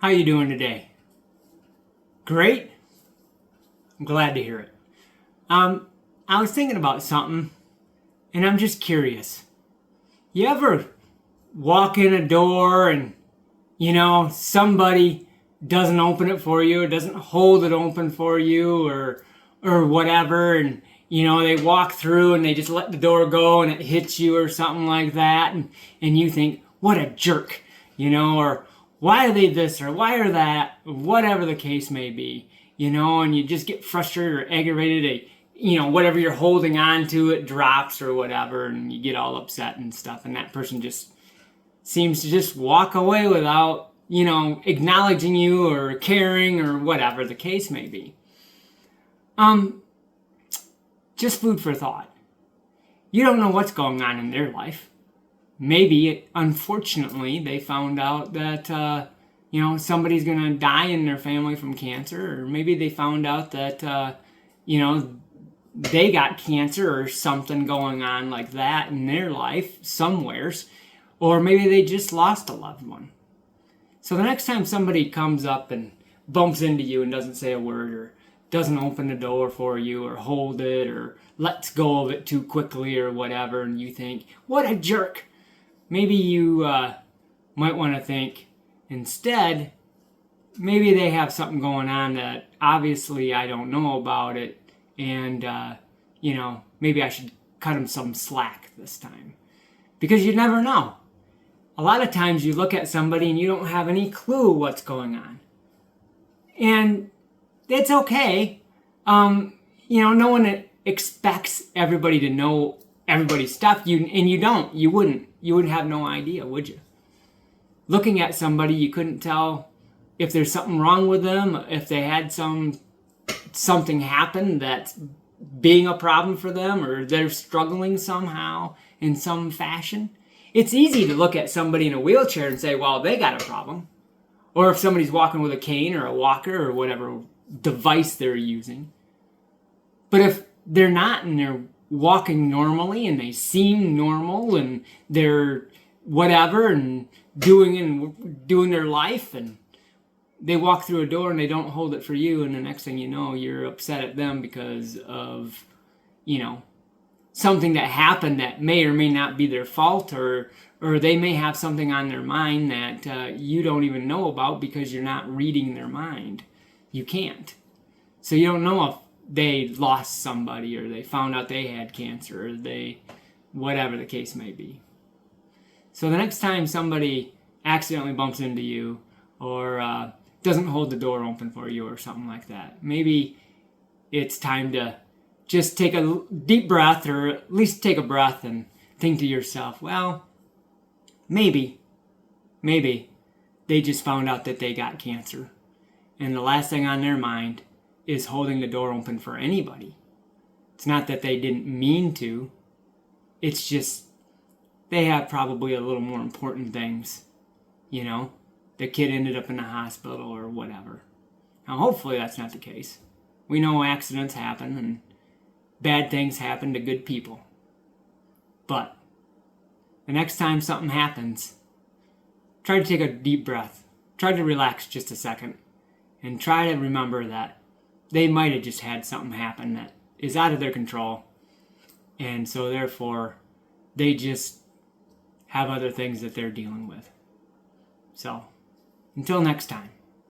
How you doing today? Great? I'm glad to hear it. I was thinking about something, and I'm just curious. You ever walk in a door and, somebody doesn't open it for you, or doesn't hold it open for you, or whatever, and, they walk through and they just let the door go and it hits you or something like that, and you think, what a jerk, or why are they this or why are that, whatever the case may be, and you just get frustrated or aggravated. Whatever you're holding on to, it drops or whatever, and you get all upset and stuff, and that person just seems to just walk away without, acknowledging you or caring or whatever the case may be. Just food for thought. You don't know what's going on in their life. Maybe, unfortunately, they found out that, somebody's going to die in their family from cancer, or maybe they found out that, they got cancer or something going on like that in their life somewheres, or maybe they just lost a loved one. So the next time somebody comes up and bumps into you and doesn't say a word, or doesn't open the door for you, or hold it, or lets go of it too quickly or whatever, and you think, what a jerk, maybe you might want to think instead, maybe they have something going on that obviously I don't know about it, and, maybe I should cut them some slack this time. Because you never know. A lot of times you look at somebody and you don't have any clue what's going on. And it's okay. No one expects everybody to know everybody's stuff. You don't. You wouldn't. You would have no idea, would you? Looking at somebody, you couldn't tell if there's something wrong with them, if they had something happen that's being a problem for them, or they're struggling somehow in some fashion. It's easy to look at somebody in a wheelchair and say, well, they got a problem. Or if somebody's walking with a cane or a walker or whatever device they're using. But if they're not, and they're walking normally and they seem normal and they're whatever and doing their life, and they walk through a door and they don't hold it for you, and the next thing you know, you're upset at them because of, something that happened that may or may not be their fault, or they may have something on their mind that you don't even know about because you're not reading their mind. You can't. So you don't know if they lost somebody, or they found out they had cancer, or whatever the case may be. So the next time somebody accidentally bumps into you, or doesn't hold the door open for you or something like that, maybe it's time to just take a deep breath, or at least take a breath and think to yourself, well, maybe they just found out that they got cancer, and the last thing on their mind is holding the door open for anybody. It's not that they didn't mean to, it's just they have probably a little more important things, the kid ended up in the hospital or whatever. Now, hopefully that's not the case. We know accidents happen and bad things happen to good people. But the next time something happens, try to take a deep breath. Try to relax just a second. And try to remember that they might have just had something happen that is out of their control. And so therefore, they just have other things that they're dealing with. So, until next time.